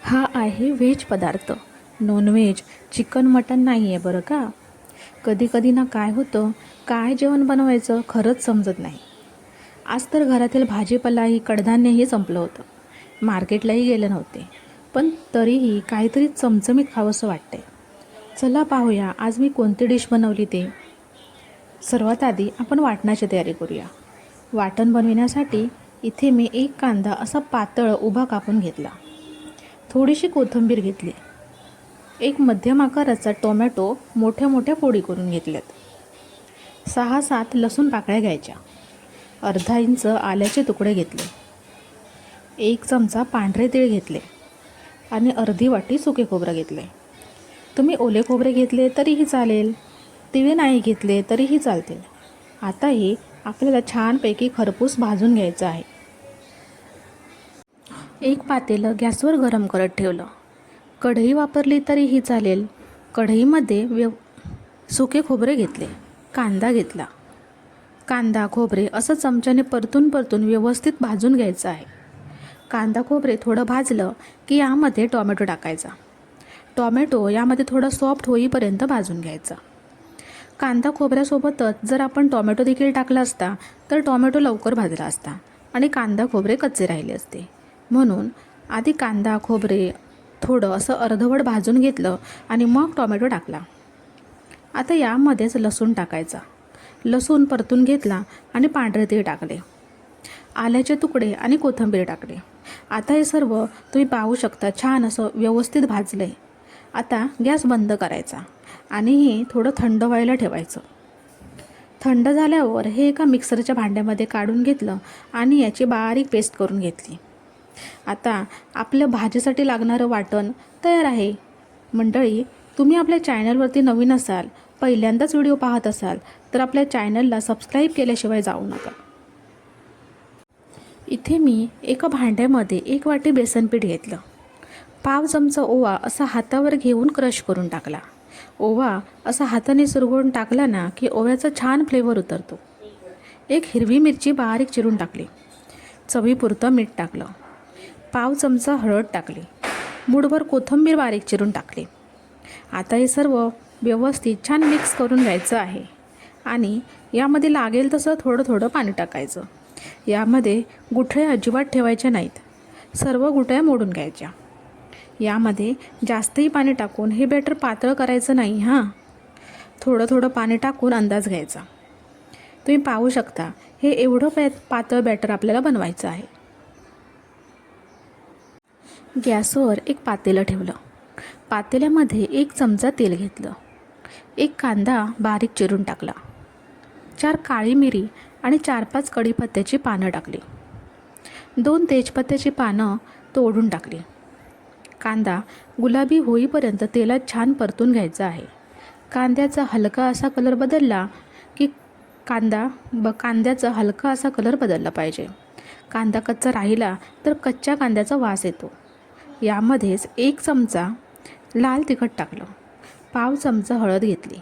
हा आहे व्हेज पदार्थ. नॉनव्हेज चिकन मटन नाही आहे बरं का. कधी कधी ना काय होतं, काय जेवण बनवायचं खरंच समजत नाही. आज तर घरातील भाजीपालाही कडधान्यही संपलं होतं. मार्केटलाही गेले नव्हते, पण तरीही काहीतरी चमचमीत खावंसं वाटतंय. चला पाहूया आज मी कोणती डिश बनवली ते. सर्वात आधी आपण वाटणाची तयारी करूया. वाटण बनविण्यासाठी इथे मी एक कांदा असा पातळ उभा कापून घेतला. थोडीशी कोथिंबीर घेतली. एक मध्यम आकाराचा टोमॅटो मोठ्या मोठ्या फोडी करून घेतल्यात. 6-7 लसूण पाकळ्या घ्यायच्या. अर्धा इंच आल्याचे तुकडे घेतले. 1 चमचा पांढरे तीळ घेतले आणि अर्धी वाटी सुके खोबरं घेतले. तुम्ही ओले खोबरे घेतले तरीही चालेल, तीळ नाही घेतले तरीही चालतील. आता हे आपल्याला छानपैकी खरपूस भाजून घ्यायचं आहे. एक पातेलं गॅसवर गरम करत ठेवलं. कढई वापरली तरीही चालेल. कढईमध्ये सुके खोबरे घेतले, कांदा घेतला. कांदा खोबरे असं चमच्याने परतून परतून व्यवस्थित भाजून घ्यायचं आहे. कांदा खोबरे थोडं भाजलं की यामध्ये टोमॅटो टाकायचा. टोमॅटो यामध्ये थोडं सॉफ्ट होईपर्यंत भाजून घ्यायचा. कांदा खोबऱ्यासोबतच जर आपण टोमॅटो देखील टाकला असता तर टोमॅटो लवकर भाजला असता आणि कांदा खोबरे कच्चे राहिले असते. म्हणून आधी कांदा खोबरे थोडं असं अर्धवट भाजून घेतलं आणि मग टोमॅटो टाकला. आता यामध्येच लसूण टाकायचा. लसूण परतून घेतला आणि पांढरे तीळ टाकले. आल्याचे तुकडे आणि कोथिंबीर टाकले. आता हे सर्व तुम्ही पाहू शकता छान असं व्यवस्थित भाजलं आहे. आता गॅस बंद करायचा आणि हे थोडं थंड व्हायला ठेवायचं. थंड झाल्यावर हे एका मिक्सरच्या भांड्यामध्ये काढून घेतलं आणि याची बारीक पेस्ट करून घेतली. आता आपलं भाजीसाठी लागणारं वाटण तयार आहे. मंडळी, तुम्ही आपल्या चॅनलवरती नवीन असाल, पहिल्यांदाच व्हिडिओ पाहत असाल तर आपल्या चॅनलला सबस्क्राईब केल्याशिवाय जाऊ नका. इथे मी एका भांड्यामध्ये 1 वाटी बेसनपीठ घेतलं. पाव चमचा ओवा असा हातावर घेऊन क्रश करून टाकला. ओवा असा हाताने सुरगळून टाकला ना की ओव्याचा छान फ्लेवर उतरतो. 1 हिरवी मिरची बारीक चिरून टाकली. चवीपुरतं मीठ टाकलं. पाव चमचा हळद टाकली. मूठभर कोथिंबीर बारीक चिरून टाकली. आता हे सर्व व्यवस्थित छान मिक्स करून घ्यायचं आहे आणि यामध्ये लागेल तसं थोडं थोडं पाणी टाकायचं. यामध्ये गुठळ्या अजिबात ठेवायच्या नाहीत. सर्व गुठळ्या मोडून घ्यायच्या. यामध्ये जास्तही पाणी टाकून हे बॅटर पातळ करायचं नाही हां. थोडं थोडं पाणी टाकून अंदाज घ्यायचा. तुम्ही पाहू शकता हे एवढं पातळ बॅटर आपल्याला बनवायचं आहे. गॅसवर एक पातेलं ठेवलं. पातेल्यामध्ये 1 चमचा तेल घेतलं. 1 कांदा बारीक चिरून टाकला. 4 काळी मिरी आणि 4-5 कढीपत्त्याची पानं टाकली. 2 तेजपत्त्याची पानं तोडून टाकली. कांदा गुलाबी होईपर्यंत तेलात छान परतून घ्यायचा आहे. कांद्याचा हलका असा कलर बदलला की कांद्याचा हलका असा कलर बदलला पाहिजे. कांदा कच्चा राहिला तर कच्च्या कांद्याचा वास येतो. यामध्येच 1 चमचा लाल तिखट टाकलं. पाव चमचा हळद घेतली.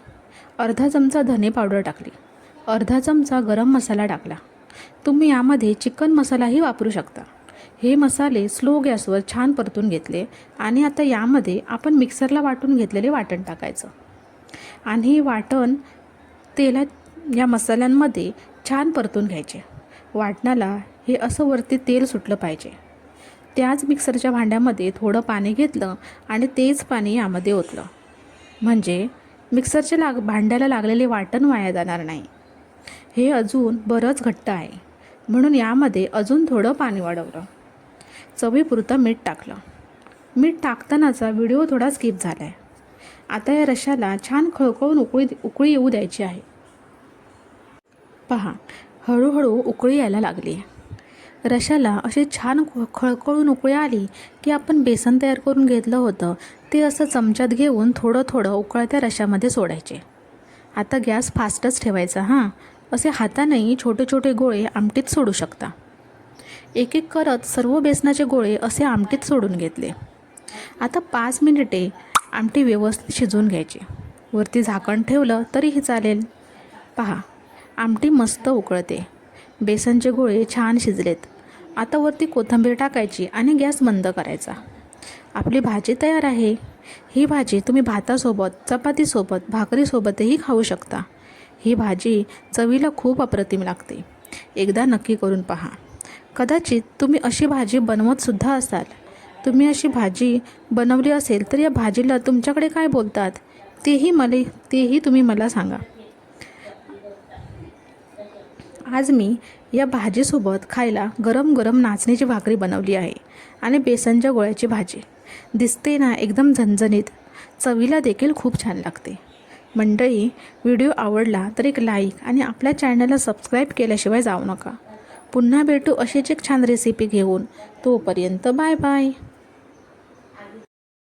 अर्धा चमचा धने पावडर टाकली. अर्धा चमचा गरम मसाला टाकला. तुम्ही यामध्ये चिकन मसालाही वापरू शकता. हे मसाले स्लो गॅसवर छान परतून घेतले आणि आता यामध्ये आपण मिक्सरला वाटून घेतलेले वाटण टाकायचं आणि हे वाटण तेलात या मसाल्यांमध्ये छान परतून घ्यायचे. वाटणाला हे असं वरती तेल सुटलं पाहिजे. त्याच मिक्सरच्या भांड्यामध्ये थोडं पाणी घेतलं आणि तेच पाणी यामध्ये ओतलं. म्हणजे मिक्सरच्या भांड्याला लागलेले वाटण वाया जाणार नाही. हे अजून बरंच घट्ट आहे म्हणून यामध्ये अजून थोडं पाणी वाढवलं. चवीपुरतं मीठ टाकलं. मीठ टाकतानाचा व्हिडिओ थोडा स्किप झाला आहे. आता या रश्याला छान खळखळून उकळी येऊ द्यायची आहे. पहा, हळूहळू उकळी यायला लागली आहे. रश्याला अशी छान खळखळून उकळी आली की आपण बेसन तयार करून घेतलं होतं ते असं चमच्यात घेऊन थोडं थोडं उकळत्या रश्यामध्ये सोडायचे. आता गॅस फास्टच ठेवायचा हां. असे हातानेही छोटे छोटे गोळे आमटीत सोडू शकता. एक एक करत सर्व बेसनाचे गोळे असे आमटीत सोडून घेतले. आता 5 मिनिटे आमटी व्यवस्थित शिजवून घ्यायची. वरती झाकण ठेवलं तरीही चालेल. पहा, आमटी मस्त उकळते. बेसनचे गोळे छान शिजलेत. आता वरती कोथिंबीर टाकायची आणि गॅस बंद करायचा. आपली भाजी तयार आहे. ही भाजी तुम्ही भातासोबत, चपातीसोबत, भाकरीसोबतही खाऊ शकता. ही भाजी चवीला खूप अप्रतिम लागते. एकदा नक्की करून पहा. कदाचित तुम्ही अशी भाजी बनवतसुद्धा असाल. तुम्ही अशी भाजी बनवली असेल तर या भाजीला तुमच्याकडे काय बोलतात तेही तुम्ही मला सांगा. आज मी या भाजीसोबत खायला गरम गरम नाचणीची भाकरी बनवली आहे आणि बेसनच्या गोळ्याची भाजी. दिसते ना एकदम झणझणीत, चवीला देखील खूप छान लागते. मंडळी, व्हिडिओ आवडला तर एक लाईक आणि आपल्या चॅनलला सबस्क्राईब केल्याशिवाय जाऊ नका. पुन्हा भेटू अशीच एक छान रेसिपी घेऊन. तोपर्यंत बाय बाय.